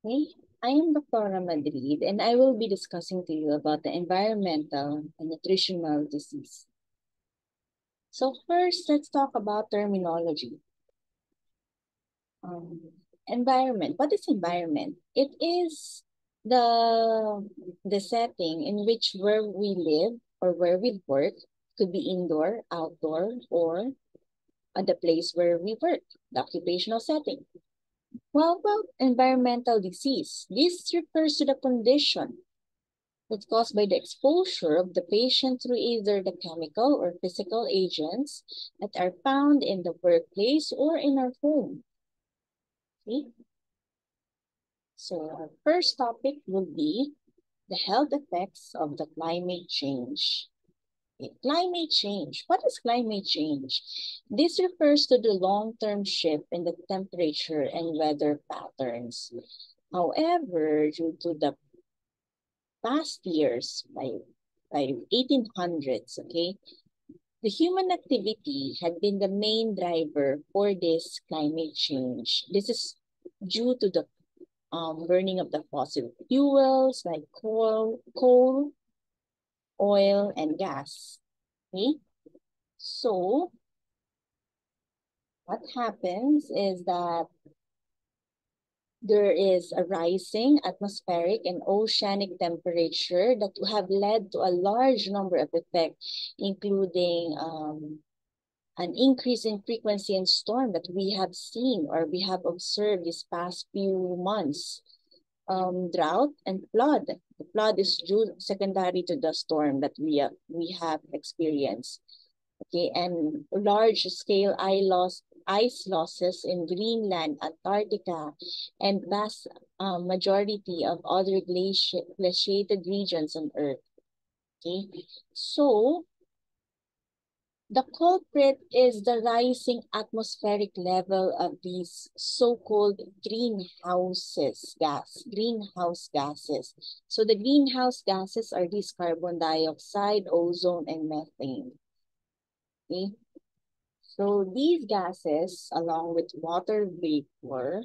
Okay, I am Dr. Madrid and I will be discussing to you about the environmental and nutritional disease. So first, let's talk about terminology. Um, Environment. What is environment? It is the setting in which where we live or where we work, could be indoor, outdoor, or at the place where we work, the occupational setting. Well, environmental disease. This refers to the condition that's caused by the exposure of the patient through either the chemical or physical agents that are found in the workplace or in our home. Okay? So our first topic will be the health effects of the climate change. Okay, climate change. What is climate change? This refers to the long-term shift in the temperature and weather patterns. However, due to the past years, by 1800s, okay, the human activity had been the main driver for this climate change. This is due to the burning of the fossil fuels like coal, oil, and gas. Okay? So what happens is that there is a rising atmospheric and oceanic temperature that have led to a large number of effects, including an increase in frequency and storm that we have seen or we have observed these past few months. Drought and flood. The flood is due secondary to the storm that we have experienced. Okay, and large-scale ice losses in Greenland, Antarctica, and vast majority of other glaciated regions on Earth. Okay, so the culprit is the rising atmospheric level of these so-called greenhouse gases. So the greenhouse gases are these carbon dioxide, ozone, and methane. Okay? So these gases, along with water vapor,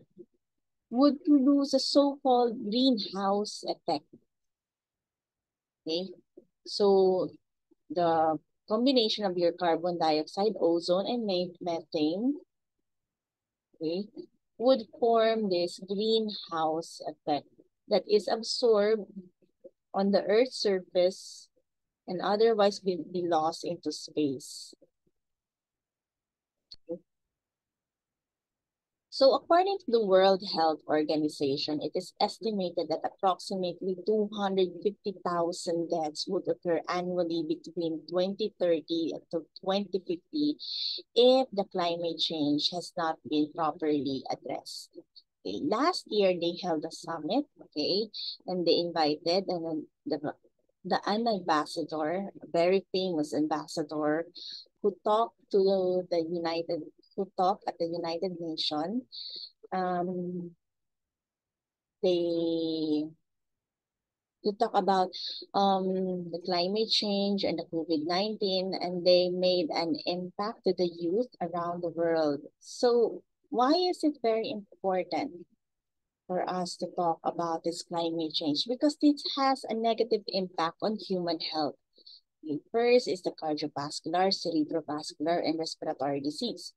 would produce a so-called greenhouse effect. Okay? So the combination of your carbon dioxide, ozone, and methane, okay, would form this greenhouse effect that is absorbed on the Earth's surface and otherwise be lost into space. So according to the World Health Organization, it is estimated that approximately 250,000 deaths would occur annually between 2030 to 2050 if the climate change has not been properly addressed. Okay, last year they held a summit, okay, and they invited an ambassador, a very famous ambassador, who talked to the United, who talked at the United Nations. They to talk about the climate change and the COVID-19, and they made an impact to the youth around the world. So why is it very important for us to talk about this climate change? Because it has a negative impact on human health. The first is the cardiovascular, cerebrovascular, and respiratory disease.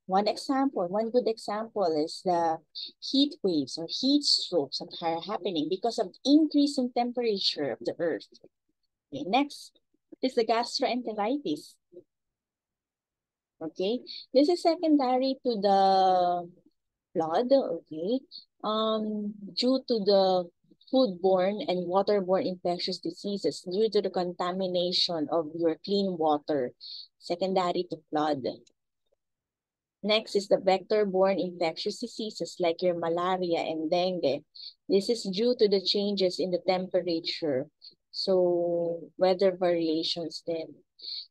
One good example is the heat waves or heat strokes that are happening because of increase in temperature of the earth. Okay, next is the gastroenteritis. Okay, this is secondary to the flood, okay, due to the foodborne and waterborne infectious diseases due to the contamination of your clean water, secondary to flood. Next is the vector-borne infectious diseases like your malaria and dengue. This is due to the changes in the temperature, so weather variations then.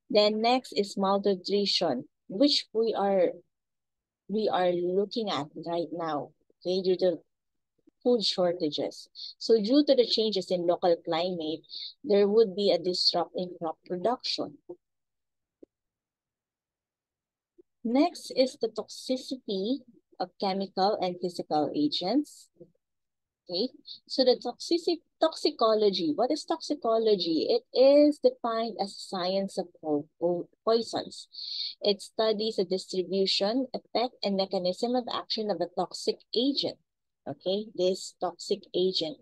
Then next is malnutrition, which we are looking at right now, okay, due to food shortages. So due to the changes in local climate, there would be a disrupt in crop production. Next is the toxicity of chemical and physical agents. Okay, so the toxicology. What is toxicology? It is defined as science of poisons. It studies the distribution, effect, and mechanism of action of a toxic agent. Okay, this toxic agent.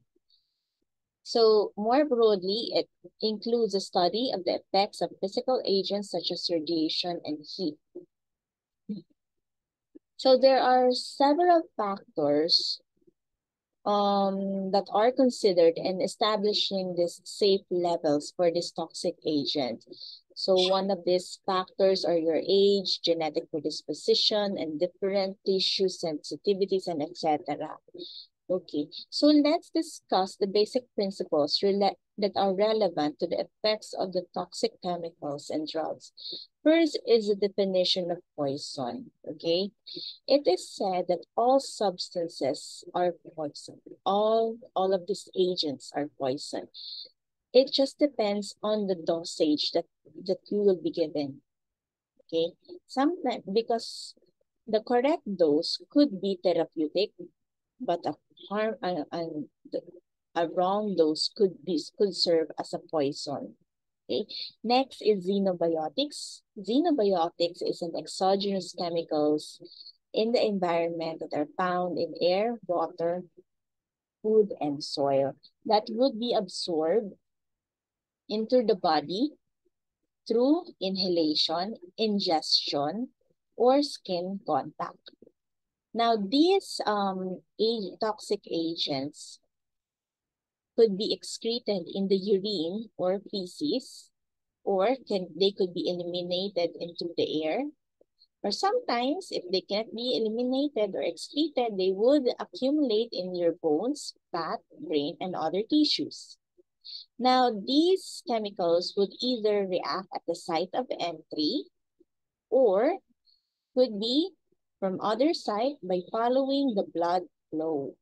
So more broadly, it includes a study of the effects of physical agents such as radiation and heat. So there are several factors that are considered in establishing these safe levels for this toxic agent. So one of these factors are your age, genetic predisposition, and different tissue sensitivities, and etc. Okay, so let's discuss the basic principles that are relevant to the effects of the toxic chemicals and drugs. First is the definition of poison, okay? It is said that all substances are poison. All of these agents are poison. It just depends on the dosage that you will be given, okay? Sometimes, because the correct dose could be therapeutic, but harm a wrong dose could serve as a poison. Okay. Next is xenobiotics. Xenobiotics is an exogenous chemicals in the environment that are found in air, water, food, and soil that would be absorbed into the body through inhalation, ingestion, or skin contact. Now, these toxic agents could be excreted in the urine or feces, or they could be eliminated into the air. Or sometimes, if they can't be eliminated or excreted, they would accumulate in your bones, fat, brain, and other tissues. Now, these chemicals would either react at the site of entry or could be from other site by following the blood flow.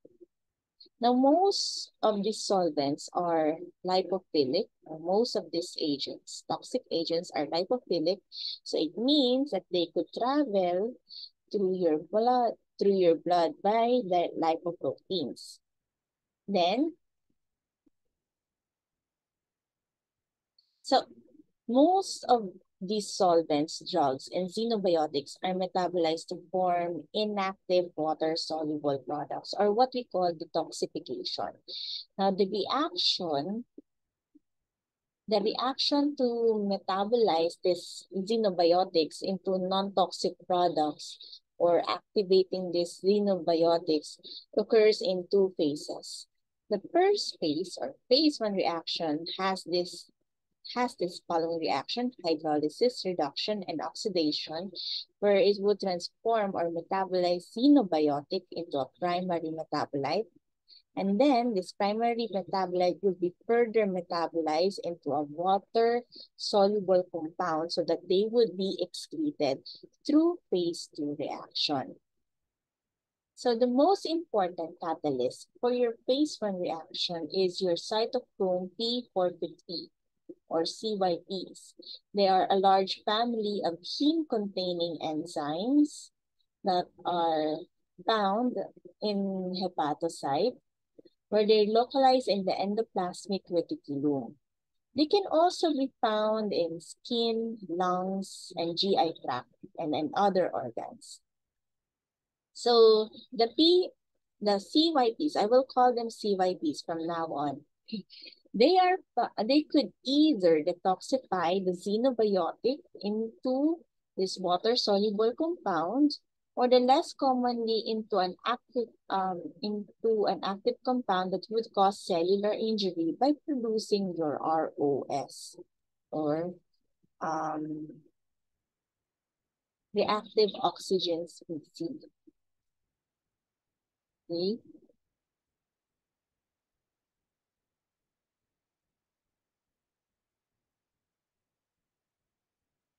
Now, most of these solvents are lipophilic, or most of these agents, toxic agents are lipophilic. So it means that they could travel through your blood by the lipoproteins. Then, so most of these solvents, drugs, and xenobiotics are metabolized to form inactive water-soluble products, or what we call detoxification. Now, the reaction to metabolize these xenobiotics into non-toxic products or activating these xenobiotics occurs in two phases. The first phase or phase one reaction has this following reaction: hydrolysis, reduction, and oxidation, where it would transform or metabolize xenobiotic into a primary metabolite. And then this primary metabolite will be further metabolized into a water-soluble compound so that they would be excreted through phase 2 reaction. So the most important catalyst for your phase 1 reaction is your cytochrome P450 or CYPs. They are a large family of heme-containing enzymes that are found in hepatocyte, where they localize in the endoplasmic reticulum. They can also be found in skin, lungs, and GI tract, and other organs. So the CYPs, I will call them CYPs from now on. They could either detoxify the xenobiotic into this water-soluble compound, or the less commonly into an active compound that would cause cellular injury by producing your ROS, or um, reactive oxygen species. Okay.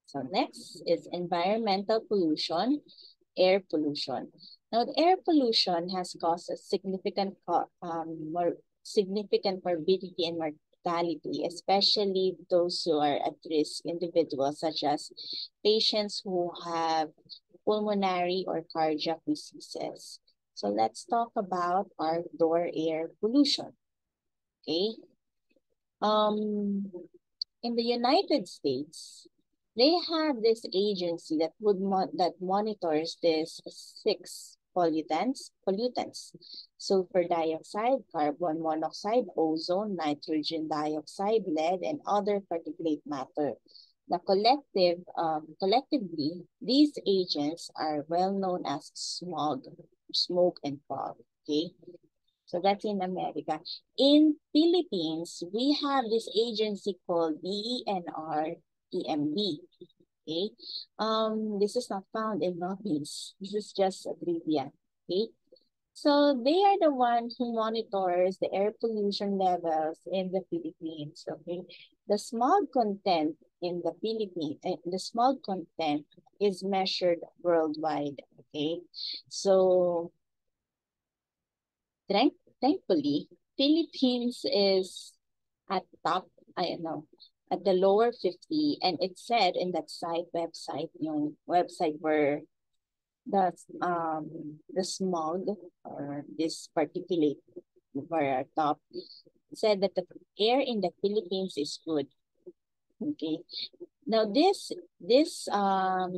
So next is environmental pollution, air pollution. Now, the air pollution has caused a significant morbidity and mortality, especially those who are at risk individuals, such as patients who have pulmonary or cardiac diseases. So let's talk about outdoor air pollution. Okay. Um, in the United States, they have this agency that that monitors this six pollutants: sulfur dioxide, carbon monoxide, ozone, nitrogen dioxide, lead, and other particulate matter. Collectively, these agents are well known as smog, smoke and fog. Okay, so that's in America. In Philippines, we have this agency called DENR EMB. Okay. This is not found in Philippines. This is just a trivia. Okay. So they are the one who monitors the air pollution levels in the Philippines. Okay. The smog content in the Philippines, the smog content is measured worldwide. Okay. So thankfully, Philippines is at top, I know, at the lower 50, and it said in that website, yung website where the smog or this particulate were top, said that the air in the Philippines is good. Okay. Now this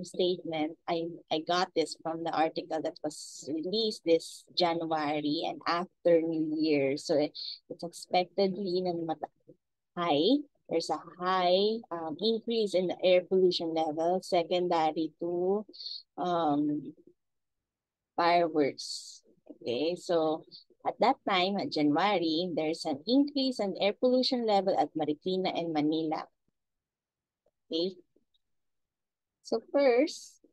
statement, I got this from the article that was released this January and after New Year. So it's expectedly na high. There's a high increase in the air pollution level secondary to um, fireworks. Okay, so at that time, at January, there's an increase in air pollution level at Marikina and Manila. Okay, so first,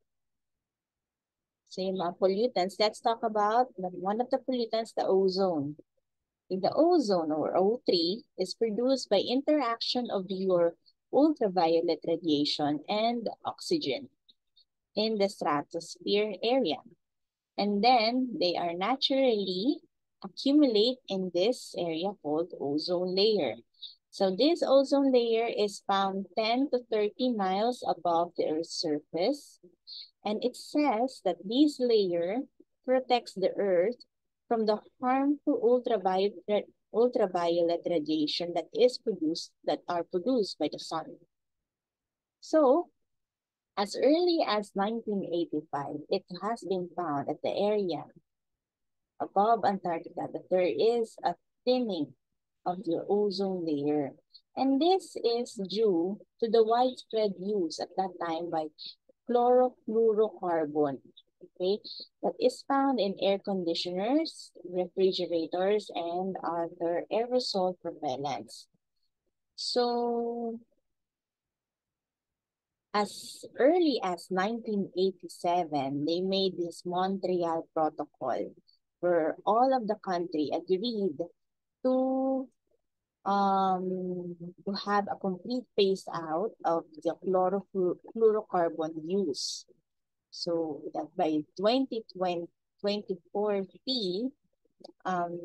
so yung mga pollutants, let's talk about one of the pollutants, the ozone. The ozone or O3 is produced by interaction of your ultraviolet radiation and oxygen in the stratosphere area. And then they are naturally accumulate in this area called ozone layer. So this ozone layer is found 10 to 30 miles above the Earth's surface. And it says that this layer protects the Earth from the harmful ultraviolet radiation that are produced by the sun. So, as early as 1985, it has been found at the area above Antarctica that there is a thinning of the ozone layer. And this is due to the widespread use at that time by chlorofluorocarbon, okay, that is found in air conditioners, refrigerators, and other aerosol propellants. So, as early as 1987, they made this Montreal Protocol where all of the country agreed to to have a complete phase out of the chlorofluorocarbon use. So that by 2040, um,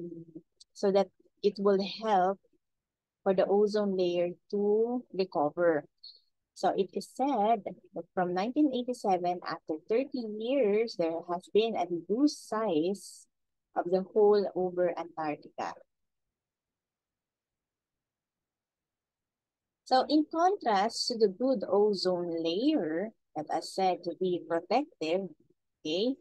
so that it will help for the ozone layer to recover. So it is said that from 1987, after 30 years, there has been a reduced size of the hole over Antarctica. So in contrast to the good ozone layer that I said to be protective, okay,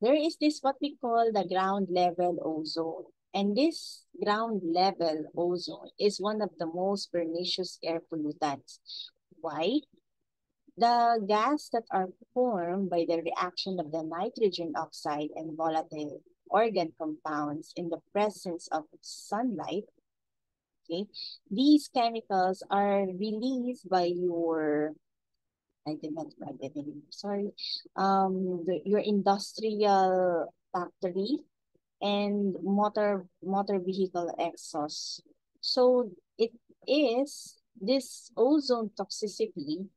there is this what we call the ground level ozone. And this ground level ozone is one of the most pernicious air pollutants. Why? The gas that are formed by the reaction of the nitrogen oxide and volatile organ compounds in the presence of sunlight, okay, these chemicals are released by your, I did not write it in, sorry, your industrial factory and motor vehicle exhaust. So it is this ozone toxicity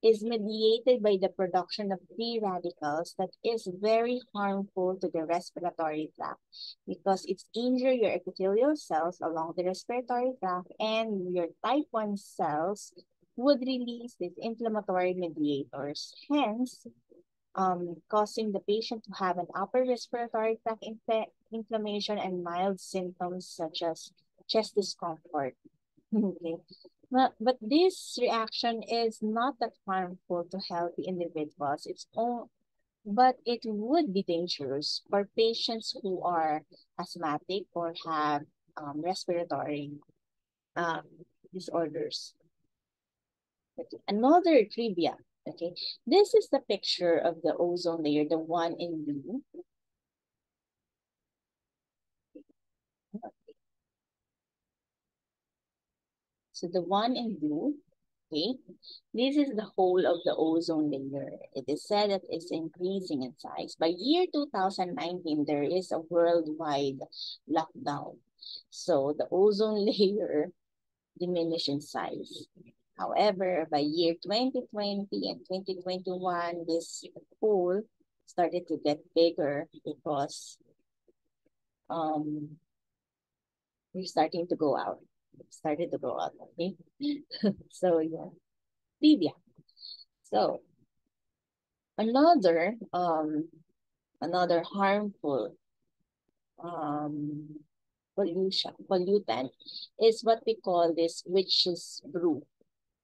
is mediated by the production of free radicals that is very harmful to the respiratory tract because it's injure your epithelial cells along the respiratory tract and your type 1 cells would release these inflammatory mediators. Hence, causing the patient to have an upper respiratory tract inflammation and mild symptoms such as chest discomfort. Okay. But this reaction is not that harmful to healthy individuals. But it would be dangerous for patients who are asthmatic or have respiratory um, disorders. Okay. Another trivia. Okay, this is the picture of the ozone layer, the one in blue. So the one in blue, okay, this is the whole of the ozone layer. It is said that it's increasing in size. By year 2019, there is a worldwide lockdown. So the ozone layer diminished in size. However, by year 2020 and 2021, this hole started to get bigger because um, we're starting to go out. Started to go out, okay? So yeah, trivia. So another another harmful um pollutant is what we call this witch's brew.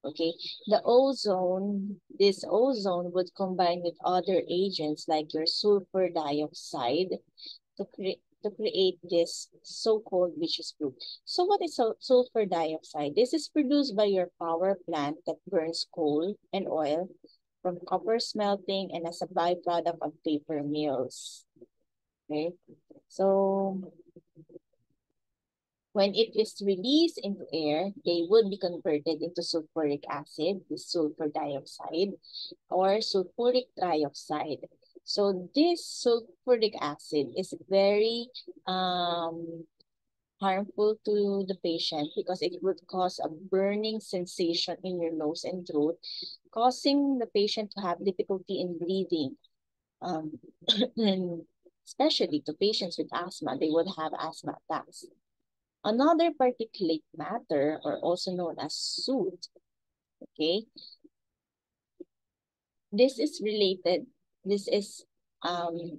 Okay, this ozone would combine with other agents like your sulfur dioxide to create this so-called vicious brew. So what is sulfur dioxide? This is produced by your power plant that burns coal and oil from copper smelting and as a byproduct of paper mills. Okay, so when it is released into air, they would be converted into sulfuric acid, the sulfur dioxide, or sulfuric trioxide. So this sulfuric acid is very harmful to the patient because it would cause a burning sensation in your nose and throat, causing the patient to have difficulty in breathing. And especially to patients with asthma, they would have asthma attacks. Another particulate matter, or also known as soot, okay, this is related, this is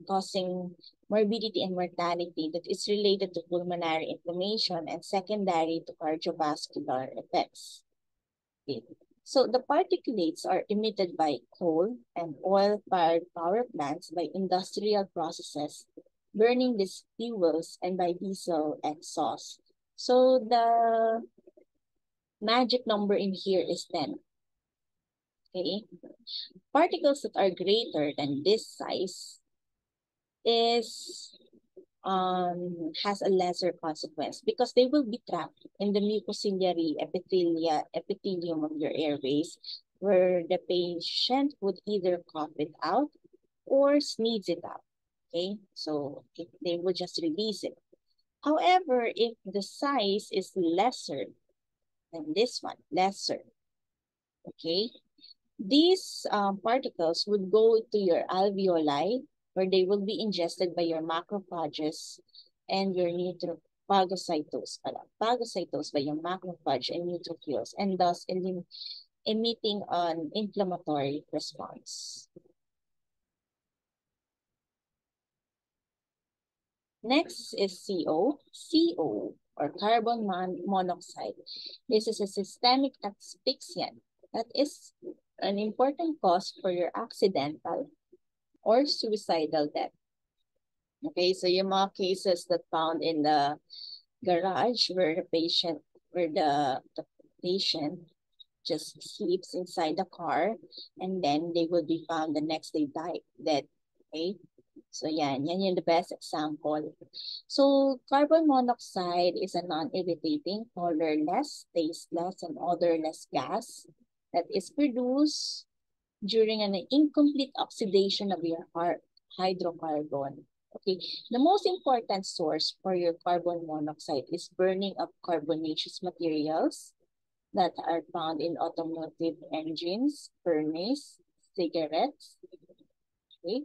causing morbidity and mortality that is related to pulmonary inflammation and secondary to cardiovascular effects. Okay. So the particulates are emitted by coal and oil-fired power plants by industrial processes, burning these fuels and by diesel exhaust. So the magic number in here is 10. Okay. Particles that are greater than this size is has a lesser consequence because they will be trapped in the mucociliary epithelium of your airways, where the patient would either cough it out or sneeze it out. Okay, so they would just release it. However, if the size is lesser than this one, lesser, okay, these particles would go to your alveoli, where they will be ingested by your macrophages and your phagocytosed by your macrophage and neutrophils, and thus emitting an inflammatory response. Next is CO. CO, or carbon monoxide. This is a systemic asphyxiant that is an important cause for your accidental or suicidal death. Okay, so yung mga cases that found in the garage where the patient just sleeps inside the car and then they will be found the next day dead. Okay, so yan yung the best example. So carbon monoxide is a non-irritating, colorless, tasteless, and odorless gas that is produced during an incomplete oxidation of your hydrocarbon. Okay, the most important source for your carbon monoxide is burning of carbonaceous materials that are found in automotive engines, furnace, cigarettes. Okay.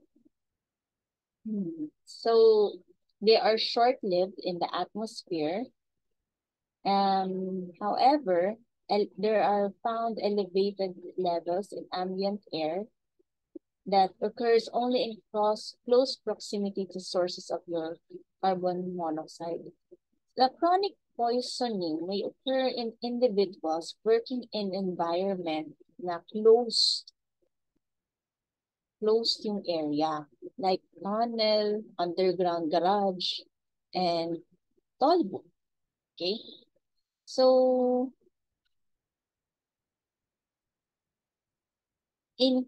So they are short-lived in the atmosphere. However, there are found elevated levels in ambient air that occurs only in close proximity to sources of your carbon monoxide. The chronic poisoning may occur in individuals working in environment na closed yung area, like tunnel, underground garage, and toll booth. Okay? So, in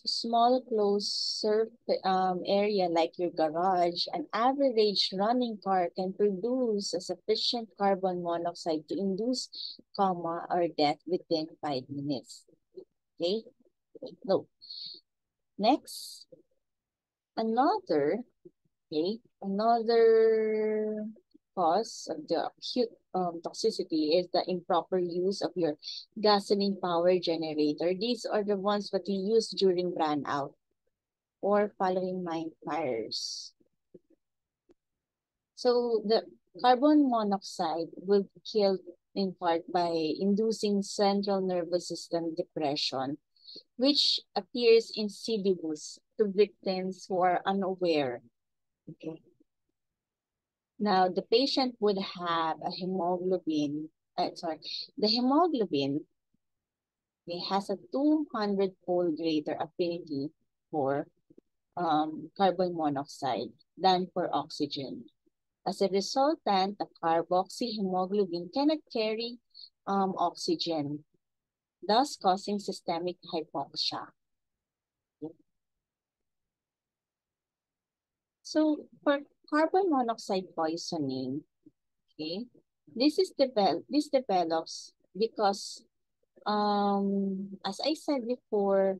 small closed area like your garage, an average running car can produce a sufficient carbon monoxide to induce coma or death within 5 minutes. Okay? No. Next, another, another cause of the acute toxicity is the improper use of your gasoline power generator. These are the ones that we use during brownout or following mine fires. So the carbon monoxide will kill in part by inducing central nervous system depression, which appears insidious to victims who are unaware. Okay. Now, the patient would have a the hemoglobin has a 200-fold greater affinity for carbon monoxide than for oxygen. As a resultant, the carboxyhemoglobin cannot carry oxygen, thus causing systemic hypoxia. So for carbon monoxide poisoning, okay, this develops because as I said before,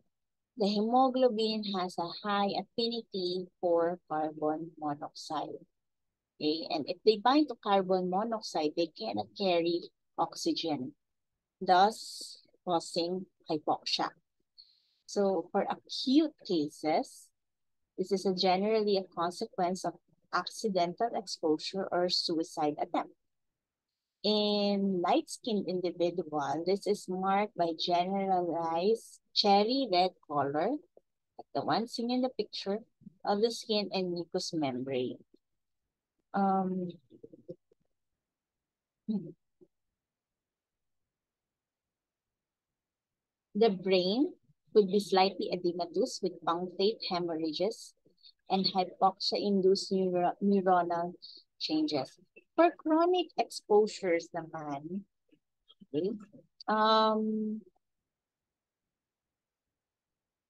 the hemoglobin has a high affinity for carbon monoxide. Okay, and if they bind to carbon monoxide, they cannot carry oxygen, thus causing hypoxia. So for acute cases, this is generally a consequence of accidental exposure or suicide attempt. In light-skinned individual, this is marked by generalized cherry red color, like the one seen in the picture, of the skin and mucous membrane. The brain could be slightly edematous with punctate hemorrhages and hypoxia-induced neuronal changes. For chronic exposures naman, okay,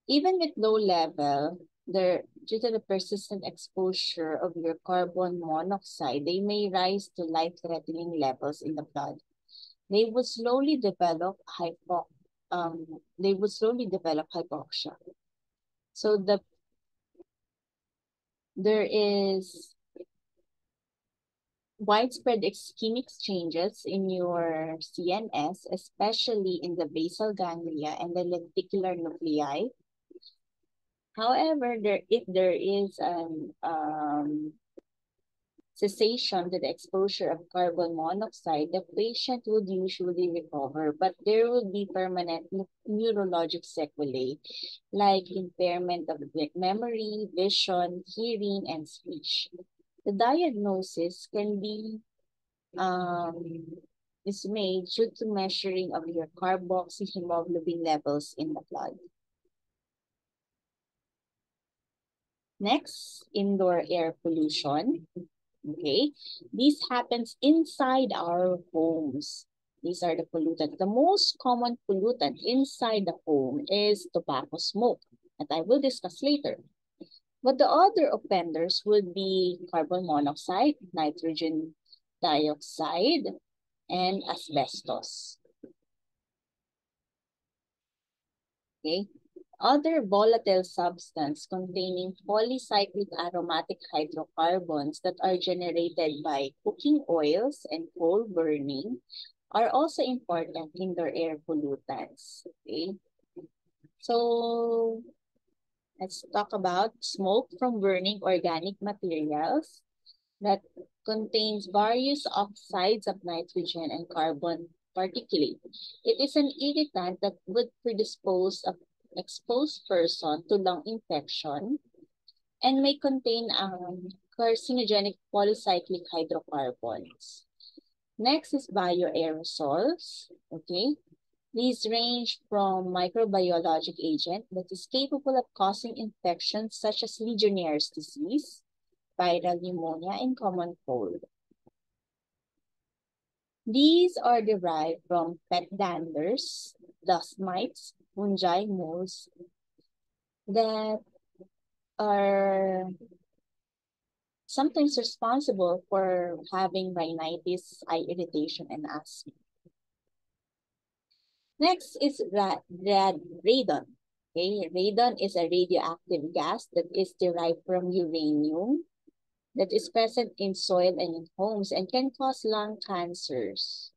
even with low level, due to the persistent exposure of your carbon monoxide, they may rise to life-threatening levels in the blood. They would slowly develop hypoxia. So there is widespread ischemic changes in your CNS, especially in the basal ganglia and the lenticular nuclei. However, if there is an cessation to the exposure of carbon monoxide, the patient would usually recover, but there would be permanent neurologic sequelae like impairment of memory, vision, hearing, and speech. The diagnosis can be is made due to measuring of your carboxyhemoglobin levels in the blood. Next, indoor air pollution. Okay, this happens inside our homes. These are the pollutants. The most common pollutant inside the home is tobacco smoke, that I will discuss later. But the other offenders would be carbon monoxide, nitrogen dioxide, and asbestos. Okay. Other volatile substance containing polycyclic aromatic hydrocarbons that are generated by cooking oils and coal burning are also important indoor air pollutants. Okay. So let's talk about smoke from burning organic materials that contains various oxides of nitrogen and carbon particulate. It is an irritant that would predispose expose person to lung infection and may contain carcinogenic polycyclic hydrocarbons. Next is bioaerosols. Okay, these range from microbiologic agent that is capable of causing infections such as Legionnaire's disease, viral pneumonia, and common cold. These are derived from pet danders, dust mites, fungi, molds that are sometimes responsible for having rhinitis, eye irritation, and asthma. Next is radon. Okay, radon is a radioactive gas that is derived from uranium that is present in soil and in homes and can cause lung cancers.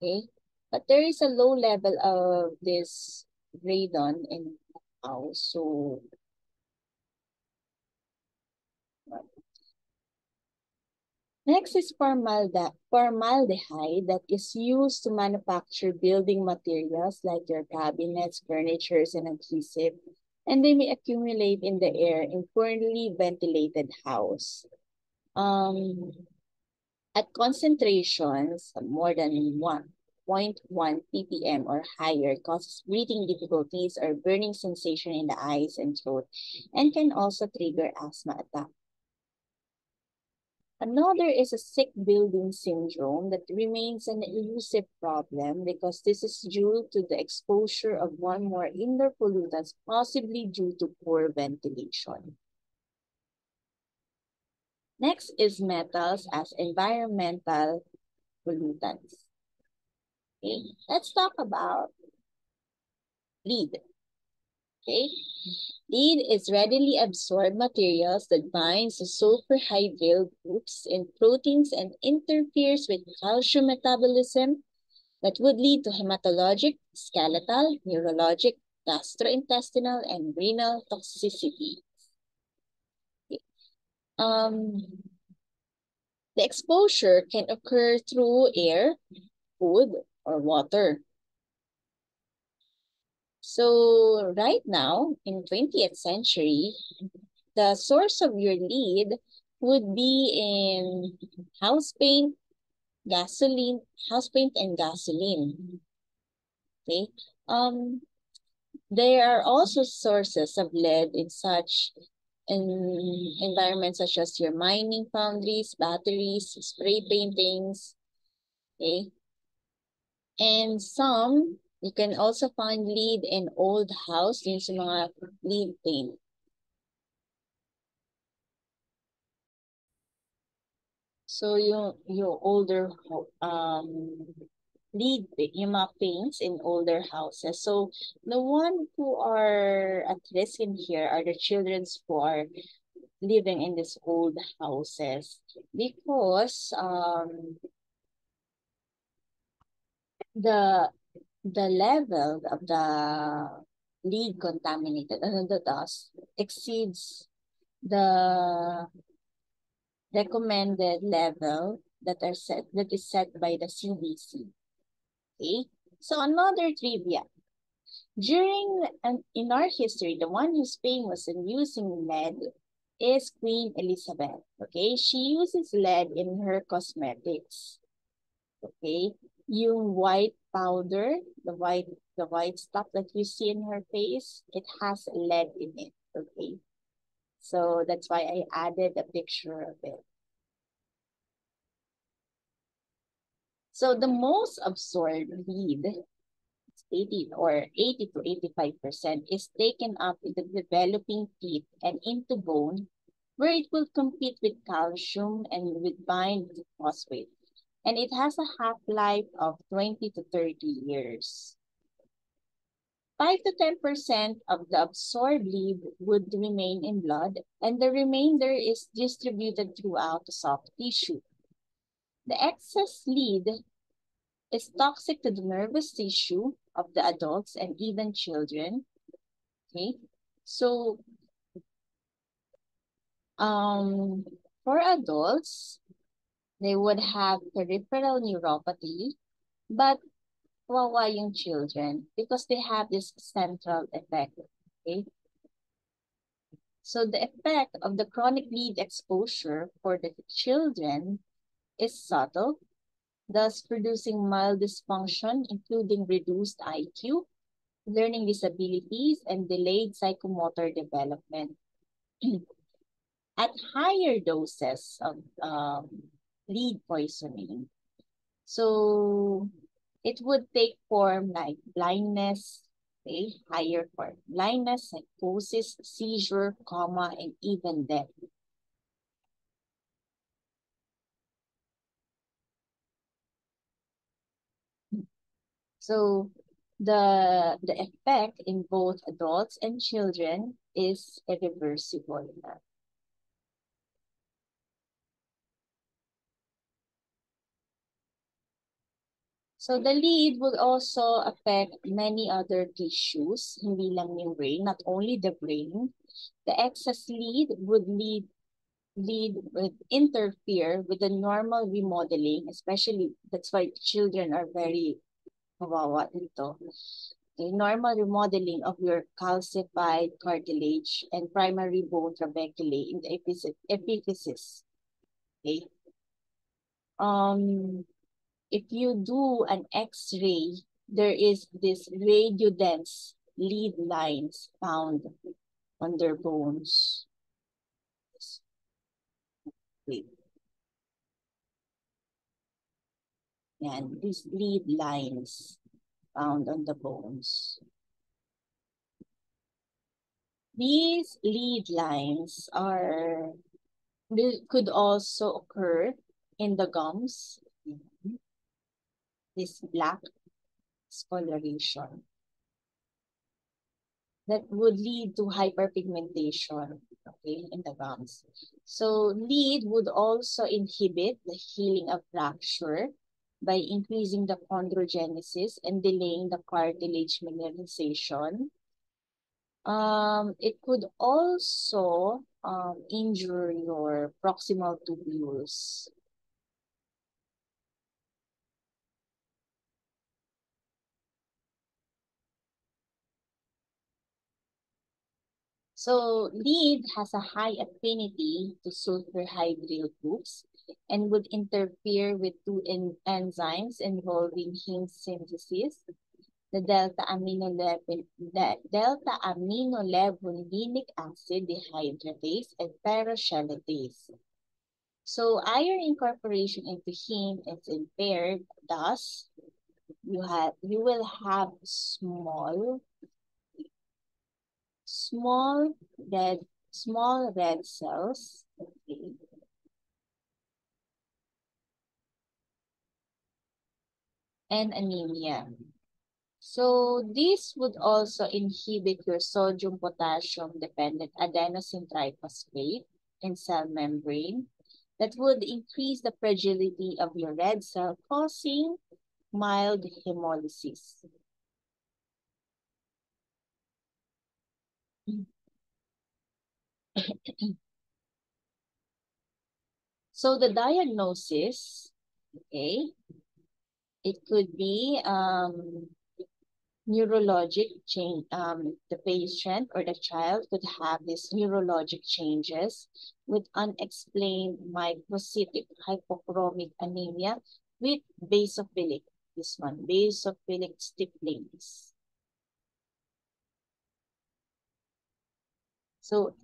Okay, but there is a low level of this radon in the house, so next is formaldehyde that is used to manufacture building materials like your cabinets, furnitures, and adhesive, and they may accumulate in the air in poorly ventilated house. At concentrations more than 1.1 ppm or higher causes breathing difficulties or burning sensation in the eyes and throat, and can also trigger asthma attack. Another is a sick building syndrome that remains an elusive problem because this is due to the exposure of one more indoor pollutants, possibly due to poor ventilation. Next is metals as environmental pollutants. Okay, let's talk about lead. Okay, lead is readily absorbed materials that binds to sulfur hydryl groups in proteins and interferes with calcium metabolism that would lead to hematologic, skeletal, neurologic, gastrointestinal, and renal toxicity. Okay. The exposure can occur through air, food, or water. So right now, in 20th century, the source of your lead would be in house paint, house paint and gasoline. Okay. There are also sources of lead in environments such as your mining foundries, batteries, spray paintings. Okay. And you can also find lead in old house, yung sa mga lead paint. So yung older lead yung mga paints in older houses. So the one who are at risk in here are the children who are living in these old houses because the level of the lead contaminated the dust exceeds the recommended level that is set by the CDC. Okay, so another trivia. In our history, the one who's famous in using lead is Queen Elizabeth. Okay, she uses lead in her cosmetics. Okay, yung white powder, the white stuff that you see in her face, it has lead in it. Okay, so that's why I added a picture of it. So the most absorbed lead, 80 to 85%, is taken up in the developing teeth and into bone, where it will compete with calcium and with bind with phosphate. And it has a half-life of 20 to 30 years. 5 to 10% of the absorbed lead would remain in blood, and the remainder is distributed throughout the soft tissue. The excess lead is toxic to the nervous tissue of the adults and even children. Okay, so for adults, they would have peripheral neuropathy, but kawawa yung children because they have this central effect. Okay? So the effect of the chronic lead exposure for the children is subtle, thus producing mild dysfunction, including reduced IQ, learning disabilities, and delayed psychomotor development. At higher doses of lead poisoning, so it would take form like blindness, okay, higher form, blindness, psychosis, seizure, coma, and even death. So the effect in both adults and children is irreversible. So the lead will also affect many other tissues, hindi lang yung brain, not only the brain. The excess lead would interfere with the normal remodeling, especially that's why children are very kawawa dito. The normal remodeling of your calcified cartilage and primary bone trabeculae in the epiphysis. Okay. Um, if you do an X-ray, there is this radiodense lead lines found on their bones. Wait, and these lead lines found on the bones. These lead lines could also occur in the gums. This black discoloration that would lead to hyperpigmentation, okay, in the gums. So lead would also inhibit the healing of fracture by increasing the chondrogenesis and delaying the cartilage mineralization. It could also injure your proximal tubules. So lead has a high affinity to sulfur hydryl groups and would interfere with two enzymes involving heme synthesis, the delta aminolevulinic acid dehydratase and peroxylatase. So iron incorporation into heme is impaired. Thus, you will have small red small red cells, okay, and anemia. So this would also inhibit your sodium potassium dependent adenosine triphosphate in cell membrane that would increase the fragility of your red cell, causing mild hemolysis. So the diagnosis, okay, it could be neurologic change. The patient or the child could have these neurologic changes with unexplained microcytic hypochromic anemia with basophilic, this one, basophilic stipplings. So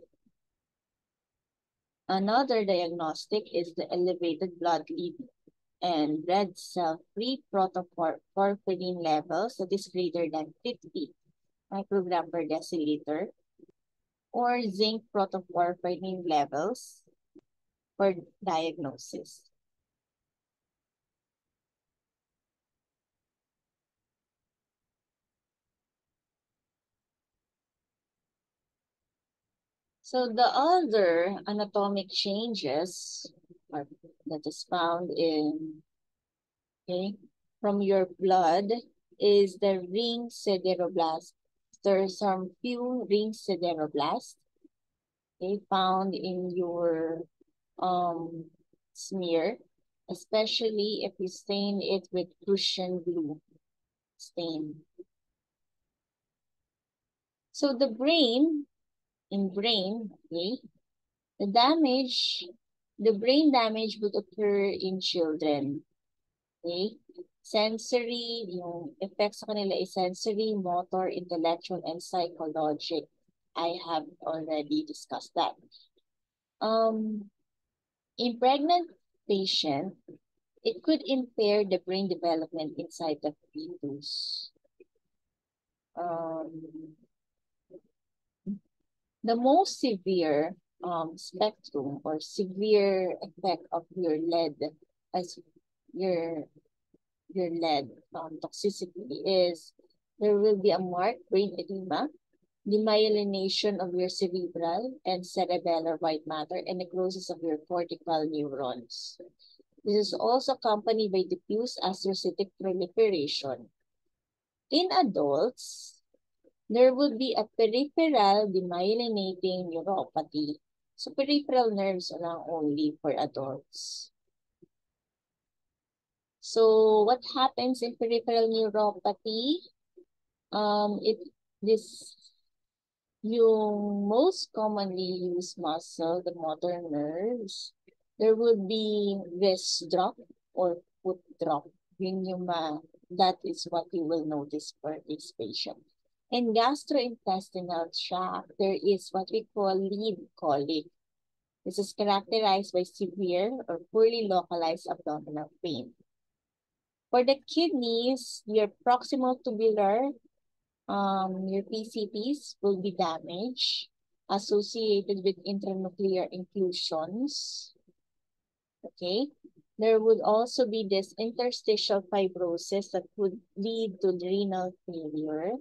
another diagnostic is the elevated blood lead and red cell free protoporphyrin levels that is greater than 50 microgram per deciliter, or zinc protoporphyrin levels for diagnosis. So the other anatomic changes that is found in, okay, from your blood is the ring sideroblast. There are some few ring sideroblasts, okay, found in your smear, especially if you stain it with Prussian blue. stain. So the brain, okay, the brain damage would occur in children. Okay? Sensory, yung effects sa kanila is sensory, motor, intellectual, and psychologic. I have already discussed that. In pregnant patient, it could impair the brain development inside the fetus. Um, the most severe spectrum or severe effect of your lead as your lead toxicity is there will be a marked brain edema, demyelination of your cerebral and cerebellar white matter, and necrosis of your cortical neurons. This is also accompanied by diffuse astrocytic proliferation. In adults, there would be a peripheral demyelinating neuropathy. So peripheral nerves are only for adults. So what happens in peripheral neuropathy? This yung most commonly used muscle, the motor nerves, there would be wrist drop or foot drop. That is what you will notice for this patient. In gastrointestinal tract, there is what we call lead colic. This is characterized by severe or poorly localized abdominal pain. For the kidneys, your proximal tubular, your PCPs will be damaged associated with intranuclear inclusions. Okay. There would also be this interstitial fibrosis that would lead to renal failure.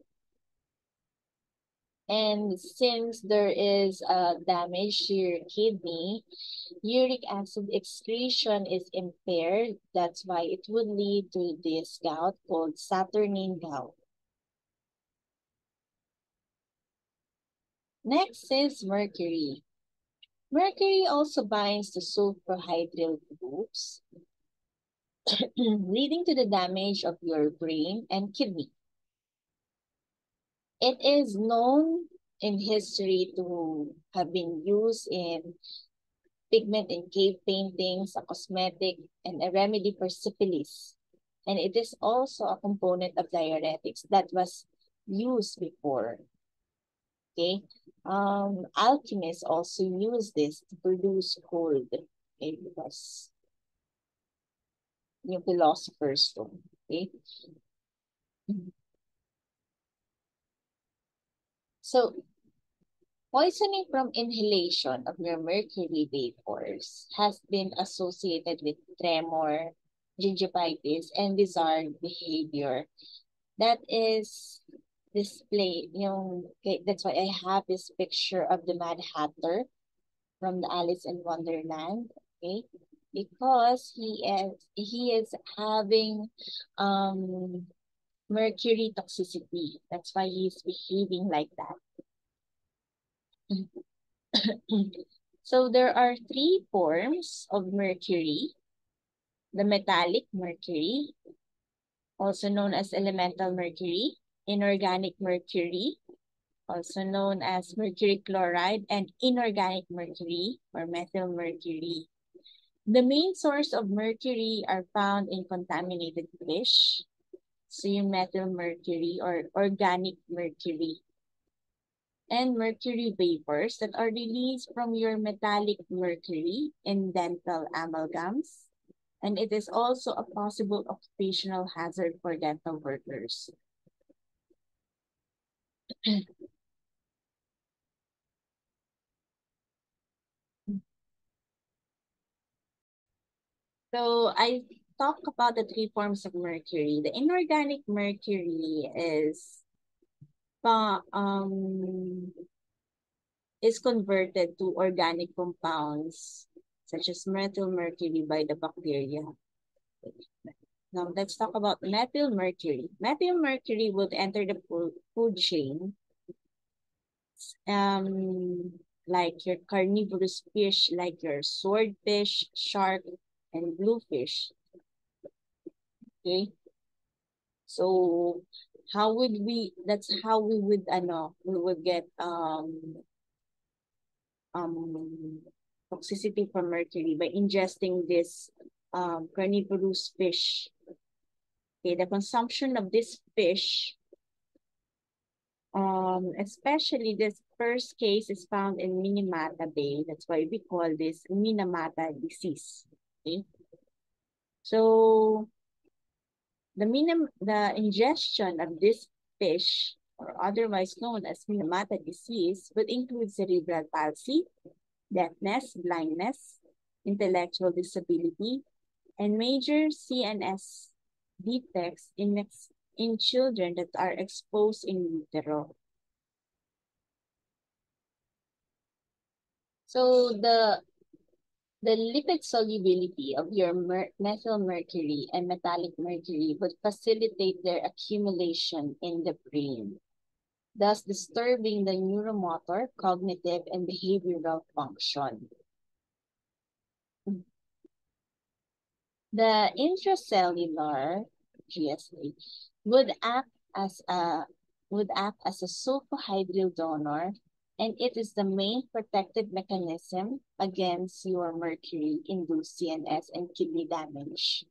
And since there is damage to your kidney, uric acid excretion is impaired. That's why it would lead to this gout called Saturnine gout. Next is mercury. Mercury also binds to sulfurhydryl groups, leading to the damage of your brain and kidney. It is known in history to have been used in pigment in cave paintings, a cosmetic, and a remedy for syphilis. And it is also a component of diuretics that was used before. Okay. Alchemists also use this to produce gold. Okay, because yung philosopher's stone. Okay. So, poisoning from inhalation of your mercury vapors has been associated with tremor, gingivitis, and bizarre behavior. That is displayed, okay, that's why I have this picture of the Mad Hatter from the Alice in Wonderland, okay? Because he is having mercury toxicity. That's why he's behaving like that. So there are three forms of mercury. The metallic mercury, also known as elemental mercury, inorganic mercury, also known as mercury chloride, and inorganic mercury or methyl mercury. The main source of mercury are found in contaminated fish, so yung methyl mercury or organic mercury, and mercury vapors that are released from your metallic mercury in dental amalgams. And it is also a possible occupational hazard for dental workers. So I talk about the three forms of mercury. The inorganic mercury is converted to organic compounds such as methyl mercury by the bacteria. Now let's talk about methyl mercury. Methyl mercury will enter the food chain, like your carnivorous fish, like your swordfish, shark, and bluefish. Okay. So how would we, that's how we would get um toxicity from mercury by ingesting this carnivorous fish. Okay, the consumption of this fish, especially this first case is found in Minamata Bay. That's why we call this Minamata disease. Okay, so the ingestion of this fish, or otherwise known as Minamata disease, would include cerebral palsy, deafness, blindness, intellectual disability, and major CNS defects in children that are exposed in utero. So the lipid solubility of your methyl mercury and metallic mercury would facilitate their accumulation in the brain, thus disturbing the neuromotor, cognitive, and behavioral function. The intracellular GSA would act as a sulfohydryl donor, and it is the main protective mechanism against your mercury-induced CNS and kidney damage.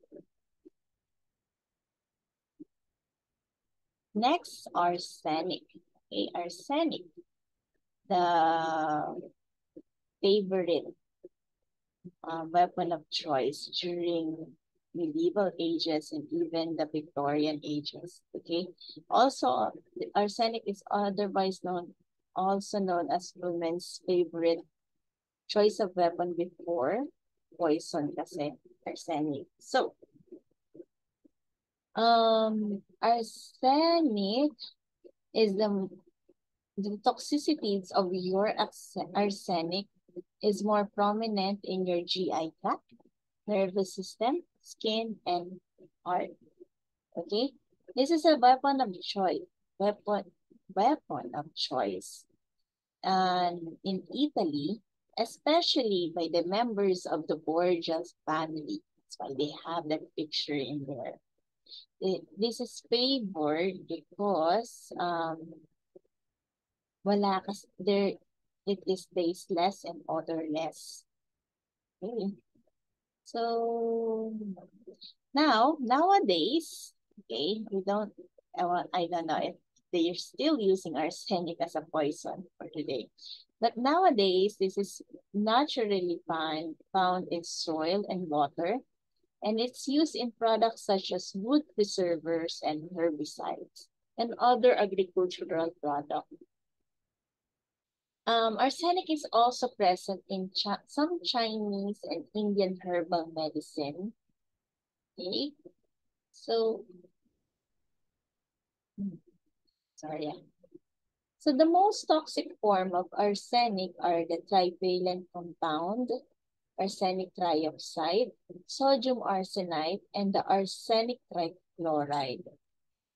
Next, arsenic. Okay, arsenic, the favorite weapon of choice during medieval ages and even the Victorian ages. Okay. Also, arsenic is also known as women's favorite choice of weapon before poison kasi arsenic. So, arsenic is the toxicities of your arsenic is more prominent in your GI tract, nervous system, skin, and heart. Okay? This is a weapon of choice. Weapon of choice. And in Italy, especially by the members of the Borgias family. That's why they have that picture in there. This is favored because wala kas there it is tasteless and odorless. Okay. So nowadays, okay, I don't know if they're still using arsenic as a poison for today. But nowadays, this is naturally found in soil and water, and it's used in products such as wood preservers and herbicides and other agricultural products. Arsenic is also present in some Chinese and Indian herbal medicine. Okay, so sorry. So the most toxic form of arsenic are the trivalent compound, arsenic trioxide, sodium arsenite, and the arsenic trichloride.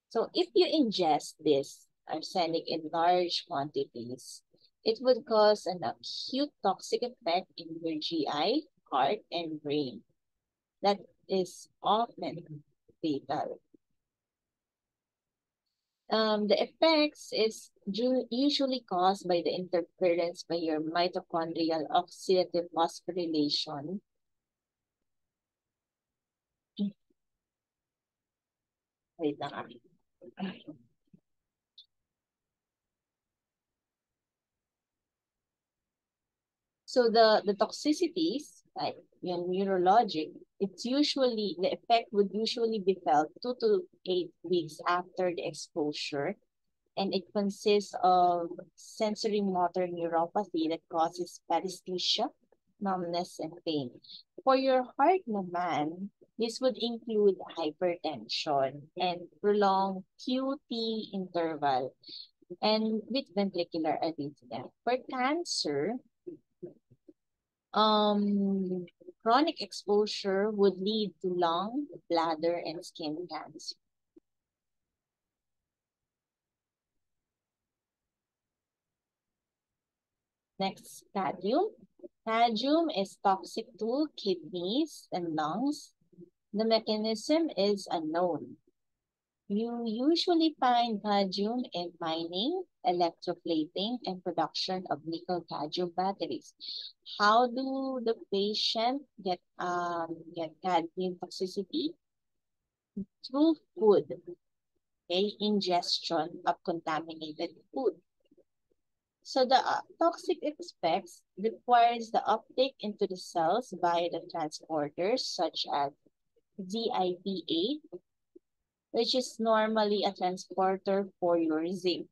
So if you ingest this arsenic in large quantities, it would cause an acute toxic effect in your GI, heart, and brain. That is often fatal. The effects is usually caused by the interference by your mitochondrial oxidative phosphorylation. Wait lang ah. So the toxicities, like yung neurologic, the effect would usually be felt 2 to 8 weeks after the exposure, and it consists of sensory motor neuropathy that causes paresthesia, numbness, and pain. For your heart naman, this would include hypertension and prolonged QT interval and with ventricular arrhythmia. For cancer, um, chronic exposure would lead to lung, bladder, and skin cancer. Next, cadmium. Cadmium is toxic to kidneys and lungs. The mechanism is unknown. You usually find cadmium in mining, electroplating, and production of nickel cadmium batteries. How do the patient get cadmium toxicity? Through food, okay, ingestion of contaminated food. So the toxic effects requires the uptake into the cells by the transporters such as ZIP8, which is normally a transporter for your zinc.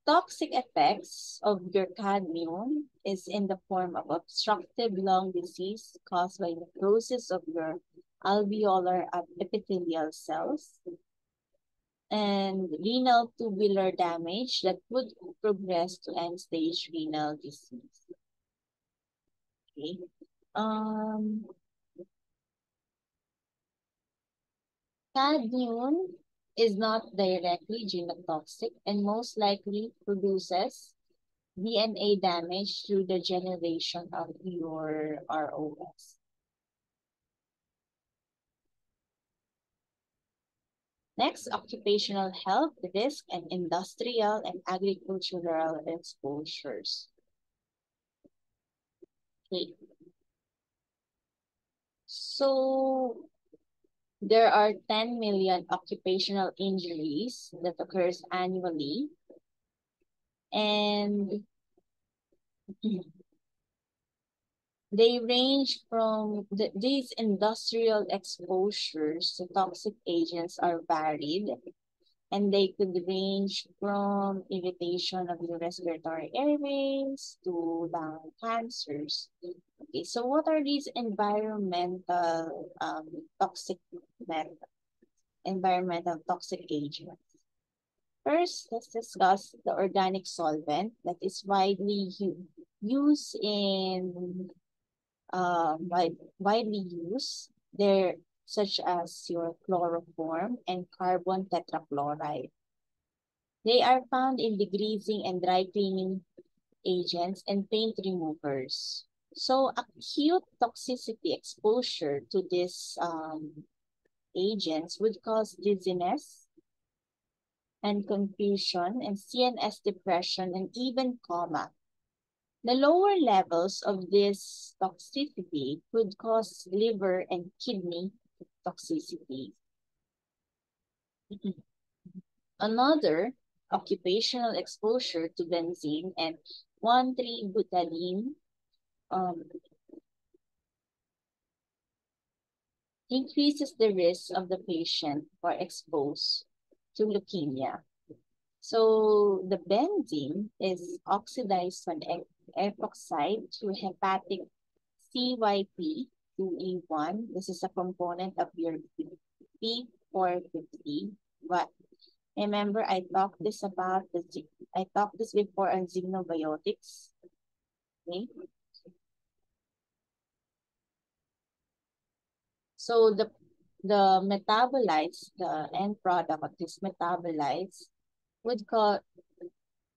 Toxic effects of your cadmium is in the form of obstructive lung disease caused by necrosis of your alveolar epithelial cells and renal tubular damage that would progress to end-stage renal disease. Okay. Um, Cadmium is not directly genotoxic and most likely produces DNA damage through the generation of your ROS. Next, occupational health risk and industrial and agricultural exposures. Okay. So there are 10 million occupational injuries that occurs annually, and they range from these industrial exposures to toxic agents are varied, and they could range from irritation of the respiratory airways to lung cancers. Okay, so what are these environmental environmental toxic agents? First, let's discuss the organic solvent that is widely used in widely used. They're such as your chloroform and carbon tetrachloride. They are found in degreasing and dry cleaning agents and paint removers. So acute toxicity exposure to these agents would cause dizziness and confusion and CNS depression and even coma. The lower levels of this toxicity could cause liver and kidney toxicity. Another occupational exposure to benzene and 1,3-butadiene increases the risk of the patient for exposed to leukemia. So the benzene is oxidized on epoxide to hepatic CYP2E1. This is a component of your P450. But remember, I talked this before on xenobiotics. Okay. So the metabolites, the end product of these metabolites would cause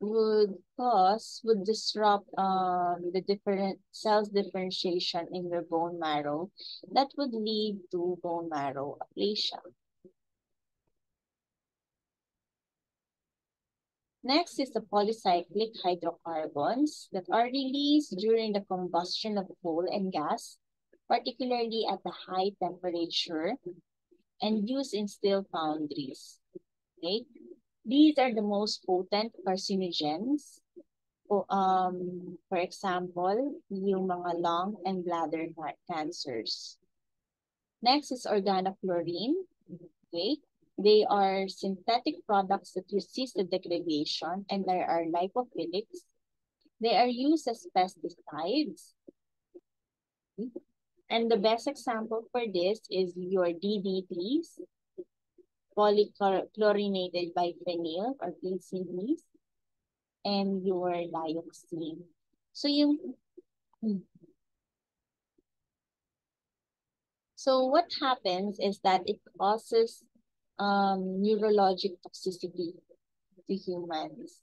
would disrupt the different cells differentiation in your bone marrow that would lead to bone marrow aplasia. Next is the polycyclic hydrocarbons that are released during the combustion of coal and gas, particularly at the high temperature and used in steel foundries. Okay? These are the most potent carcinogens. For example, yung mga lung and bladder cancers. Next is organochlorine. Okay? They are synthetic products that resist the degradation and there are lipophilics. They are used as pesticides. And the best example for this is your DDTs, polychlorinated biphenyl or PCBs, and your dioxin. So so what happens is that it causes neurologic toxicity to humans.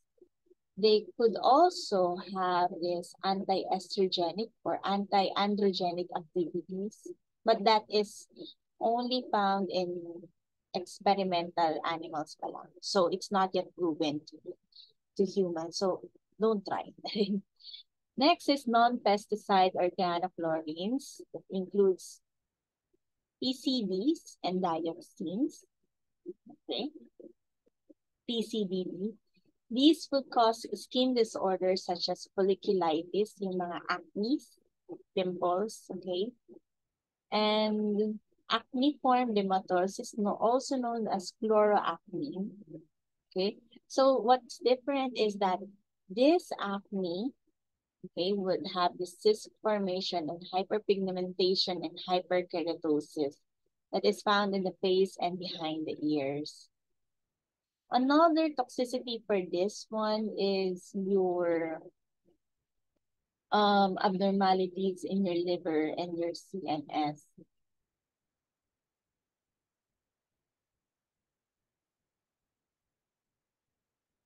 They could also have this anti-estrogenic or anti-androgenic activities, but that is only found in experimental animals pa lang. So it's not yet proven to humans. So don't try. Next is non-pesticide organochlorines. That includes PCBs and dioxins. Okay. PCBD. These would cause skin disorders such as folliculitis, yung mga acne, pimples, okay? And acneiform dermatosis, also known as chloroacne, okay? So what's different is that this acne, okay, would have the cyst formation and hyperpigmentation and hyperkeratosis that is found in the face and behind the ears. Another toxicity for this one is your abnormalities in your liver and your CNS.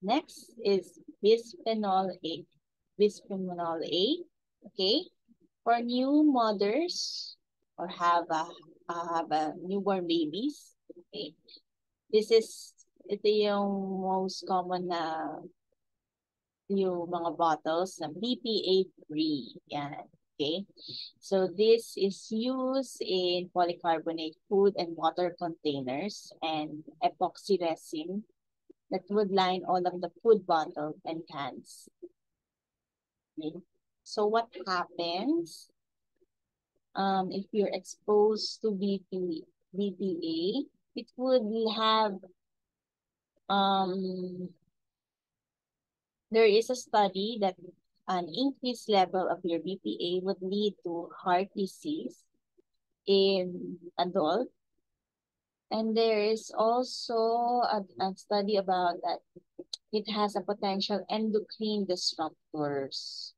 Next is bisphenol A. Bisphenol A, okay? For new mothers or have a newborn babies, okay? Ito yung most common na yung mga bottles na BPA-free. Yan. Okay? So this is used in polycarbonate food and water containers and epoxy resin that would line all of the food bottles and cans. Okay? So what happens if you're exposed to BPA, it would have there is a study that an increased level of your BPA would lead to heart disease in adults. And there is also a study about that it has a potential endocrine disruptors.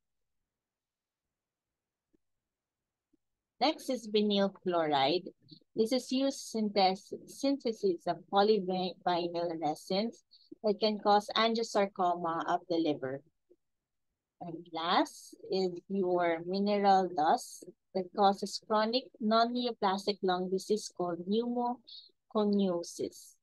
Next is vinyl chloride. This is used synthesis of polyvinyl resins that can cause angiosarcoma of the liver. And last is your mineral dust that causes chronic non-neoplastic lung disease called pneumoconiosis.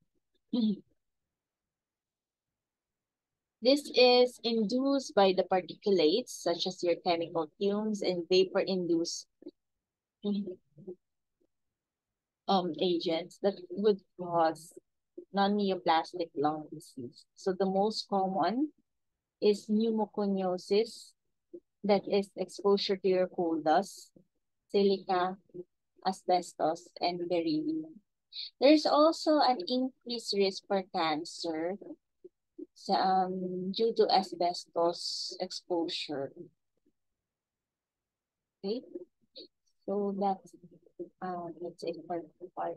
This is induced by the particulates such as your chemical fumes and vapor-induced agents that would cause non-neoplastic lung disease. So the most common is pneumoconiosis, that is exposure to your coal dust, silica, asbestos, and beryllium. There's also an increased risk for cancer due to asbestos exposure. Okay, so that's it for part.